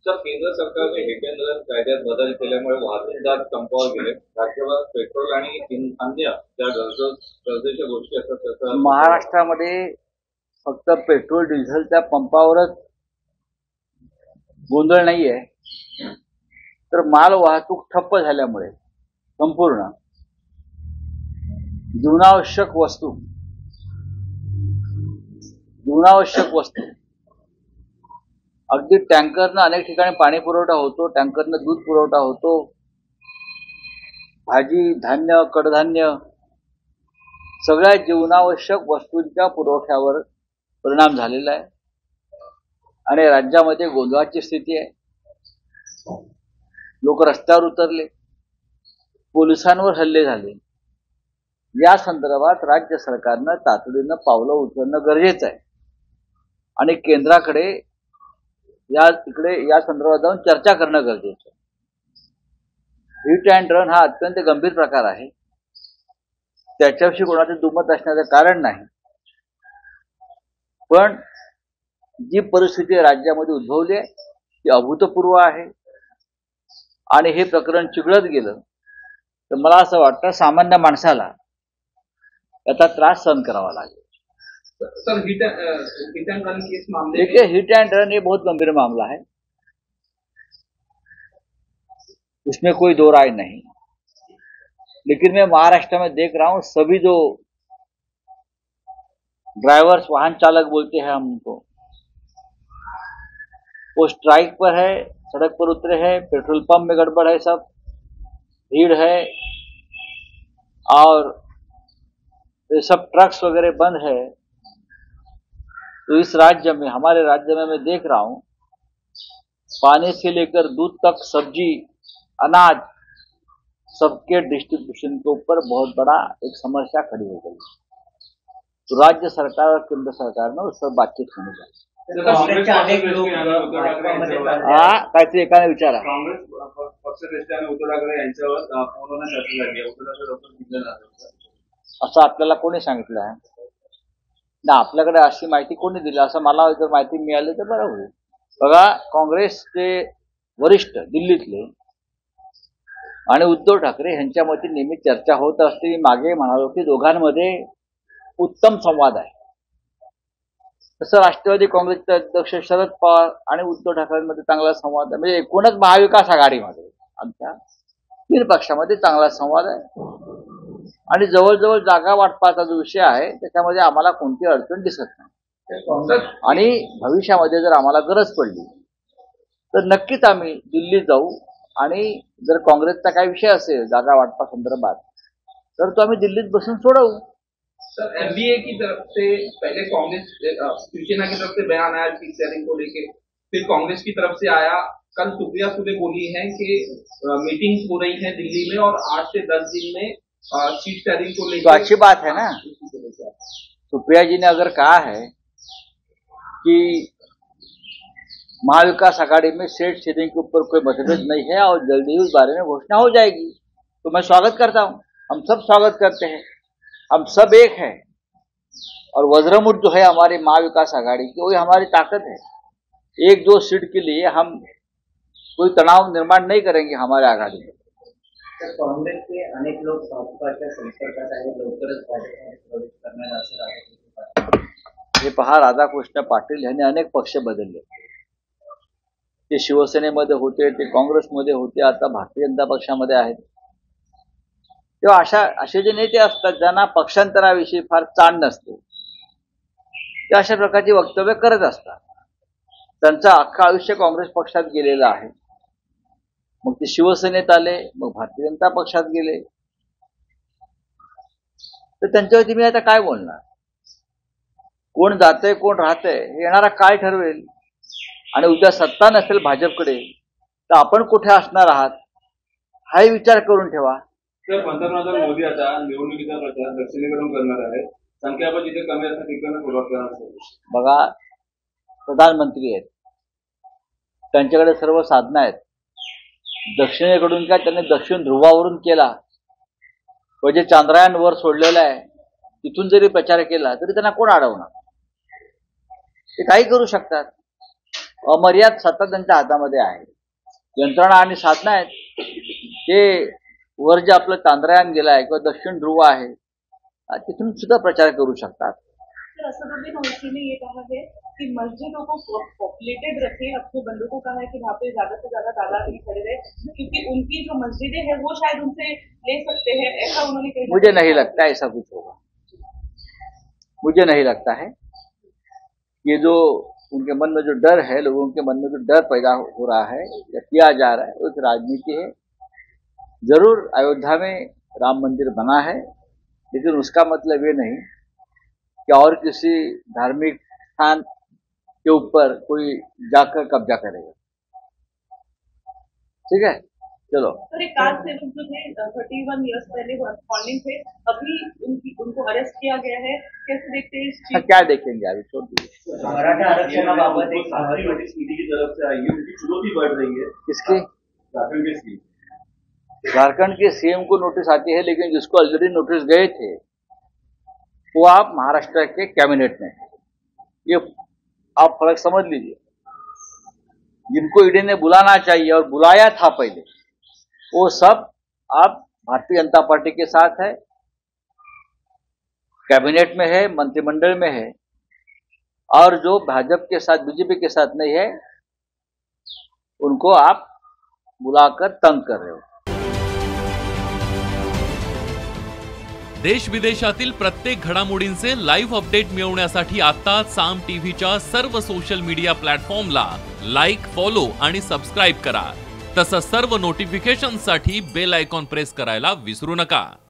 Sir, केंद्र सरकारने hit and run कायद्यात बदल केल्यामुळे वाहतूकदार संपावर गेले. राज्यभरात पेट्रोल आणि अन्य ज्या गरजेच्या गोष्टी असतात त्याचा महाराष्ट्रामध्ये फक्त पेट्रोल डिझेलच्या पंपावरच गोंधळ नाहीये, तर माल वाहतूक ठप्प झाल्यामुळे संपूर्ण जीवनावश्यक वस्तू अगदी टँकरनं अनेक ठिकाणी पाणी पुरवठा होतो, टँकरनं दूध पुरवठा होतो, भाजी धान्य कडधान्य सगळ्या जीवनावश्यक वस्तूंच्या पुरवठ्यावर परिणाम झालेला आहे आणि राज्यामध्ये गोंधळाची स्थिती आहे. लोक रस्त्यावर उतरले, पोलिसांवर हल्ले झाले. या संदर्भात राज्य सरकारनं तातडीनं पावलं उचलणं गरजेचं आहे आणि केंद्राकडे या संदर्भात जाऊन चर्चा करणं गरजेचं आहे. हिट अँड रन हा अत्यंत गंभीर प्रकार आहे, त्याच्याविषयी कोणाचे दुमत असण्याचं कारण नाही. पण जी परिस्थिती राज्यामध्ये उद्भवली आहे ती अभूतपूर्व आहे आणि हे प्रकरण चिघळत गेलं तर मला असं वाटतं सामान्य माणसाला याचा त्रास सहन करावा लागेल. सर, हिट अँड रन केस मामले देखिए, हिट एंड रन ये बहुत गंभीर मामला है, उसमें कोई दो राय नहीं. लेकिन मैं महाराष्ट्र में देख रहा हूं सभी जो ड्राइवर्स वाहन चालक बोलते हैं हम उनको, वो स्ट्राइक पर है, सड़क पर उतरे हैं, पेट्रोल पंप में गड़बड़ है, सब भीड़ है और ये सब ट्रक्स वगैरह बंद है. तो इस राज्य में, हमारे राज्य में मैं देख रहा हूं पानी से लेकर दूध तक, सब्जी अनाज सबके डिस्ट्रीब्यूशन के ऊपर बहुत बड़ा एक समस्या खड़ी हो गई. तो राज्य सरकार और केंद्र सरकार ने उस पर बातचीत होनी चाहिए. काहीतरी एकाने विचारा. काँग्रेस पक्षश्रेष्ठांनी उद्धव ठाकरे यांच्यावर फोनवर चर्चा झाली. उद्धव ठाकरे डॉक्टर दिलं जातं असं आपल्याला कोणी सांगितलं आहे ना? आपल्याकडे अशी माहिती कोणी दिली असं मला जर माहिती मिळाली तर बरं होईल. बघा, काँग्रेसचे वरिष्ठ दिल्लीतले आणि उद्धव ठाकरे यांच्यामध्ये नेहमी चर्चा होत असते. मी मागे म्हणालो की दोघांमध्ये उत्तम संवाद आहे. तसं राष्ट्रवादी काँग्रेसचे अध्यक्ष शरद पवार आणि उद्धव ठाकरेंमध्ये चांगला संवाद आहे. म्हणजे एकूणच महाविकास आघाडीमध्ये आमच्या 3 पक्षामध्ये चांगला संवाद आहे आणि जवळजवळ जागा वाटपाचा जो विषय आहे त्याच्यामध्ये आम्हाला कोणती अडचण दिसत नाही. आणि भविष्यामध्ये जर आम्हाला गरज पडली तर नक्कीच आम्ही दिल्लीत जाऊ आणि जर काँग्रेसचा काही विषय असेल जागा वाटपा संदर्भात तर तो आम्ही दिल्लीत बसून सोडवू. सर, एनडीए की तरफ से पहले कांग्रेस शिवसेना की तरफ से बयान आया सीट शेयरिंग को लेके, फिर कांग्रेस की तरफ से आया. कल सुप्रिया सुले बोली है कि मीटिंग्स हो रही है दिल्ली में और 8 से 10 दिन में सीट शेयरिंग को लेकर. तो अच्छी बात है ना. सुप्रिया जी ने अगर कहा है कि महाविकास आघाड़ी में सीट शेयरिंग के ऊपर कोई मतभेद नहीं है और जल्दी उस बारे में घोषणा हो जाएगी, तो मैं स्वागत करता हूं. हम सब स्वागत करते हैं. हम सब एक हैं और वज्रमुठ जो है हमारी महाविकास आघाड़ी की, वही हमारी ताकत है. 1-2 सीट के लिए हम कोई तनाव निर्माण नहीं करेंगे हमारे आघाड़ी में. काँग्रेस के अनेक लोग भाजपाच्या संपर्कात आहेत, लवकरच प्रवेश करणार असं आहे. हे पहा, राधाकृष्ण पाटील यांनी अनेक पक्ष बदलले. ते शिवसेनेमध्ये होते, ते काँग्रेसमध्ये होते, आता भारतीय जनता पक्षामध्ये आहेत. तेव्हा असे जे नेते असतात ज्यांना पक्षांतराविषयी फार चाण नसते ते अशा प्रकारची वक्तव्य करत असतात. त्यांचं अख्खं आयुष्य काँग्रेस पक्षात गेलेलं आहे. मग ते शिवसेनेत आले, मग भारतीय जनता पक्षात गेले, तर त्यांच्यावरती मी आता काय बोलणार? कोण जातंय कोण राहतंय हे येणारा काळ ठरवेल. आणि उद्या सत्ता नसेल भाजपकडे तर आपण कुठे असणार आहात हाही विचार करून ठेवा. सर, पंतप्रधान मोदी आता निवडणुकीचा प्रचार दक्षिणेकडून करणार आहे. संख्याबळ जिथे कमी असतात तिकडे सुरुवात करणार. बघा, प्रधानमंत्री आहेत, त्यांच्याकडे सर्व साधनं आहेत. दक्षिणेकडून काय त्यांनी दक्षिण ध्रुवावरून केला, म्हणजे चांद्रयान वर सोडलेलं आहे तिथून जरी प्रचार केला तरी त्यांना कोण अडवणार? ते काही करू शकतात. अमर्याद सत्ता त्यांच्या हातामध्ये आहे. यंत्रणा आणि साधनं आहेत. ते वर जे आपलं चांद्रयान गेलं आहे किंवा दक्षिण ध्रुव आहे तिथून सुद्धा प्रचार करू शकतात. असदुद्दीन ओवैसी ने ये कहा है कि मस्जिदों को पॉपुलेटेड रखे, अपने बंदों को कहा है कि वहाँ पे ज्यादा से ज्यादा तादाद में खड़े रहे, क्योंकि उनकी जो मस्जिदें हैं वो शायद उनसे ले सकते हैं, ऐसा उन्होंने कहा. मुझे नहीं लगता ऐसा कुछ होगा. मुझे नहीं लगता है. ये जो उनके मन में जो डर है, लोगों के मन में जो डर पैदा हो रहा है या किया जा रहा है, वो एक राजनीति है. जरूर अयोध्या में राम मंदिर बना है, लेकिन उसका मतलब ये नहीं कि और किसी धार्मिक स्थान के ऊपर कोई जाकर कब्जा करेगा. ठीक है, चलो. सर, एक कार सेवक जो थे 31 ईयर्स पहले फॉलोइंग थे, अभी उनको अरेस्ट किया गया है. कैसे देखते हैं इस चीज? क्या देखेंगे, अभी छोड़ दीजिए. मराठा आरक्षणाबाबत एक ईडी की तरफ से आई है, उनकी चुनौती बढ़ रही है. किसकी? झारखंड के सीएम. झारखंड के सीएम को नोटिस आती है, लेकिन जिसको ऑलरेडी नोटिस गए थे वो आप महाराष्ट्र के कैबिनेट में है. ये आप फर्क समझ लीजिए. जिनको ईडी ने बुलाना चाहिए और बुलाया था पहले, वो सब आप भारतीय जनता पार्टी के साथ है, कैबिनेट में है, मंत्रिमंडल में है, और जो भाजपा के साथ, बीजेपी के साथ नहीं है, उनको आप बुलाकर तंग कर रहे हो. देश विदेशातील प्रत्येक घडामोडींचे लाईव्ह अपडेट मिळवण्यासाठी आता साम टीव्हीच्या सर्व सोशल मीडिया प्लॅटफॉर्मला लाईक, फॉलो आणि सबस्क्राईब करा. तसंच सर्व नोटिफिकेशनसाठी बेल आयकॉन प्रेस करायला विसरू नका.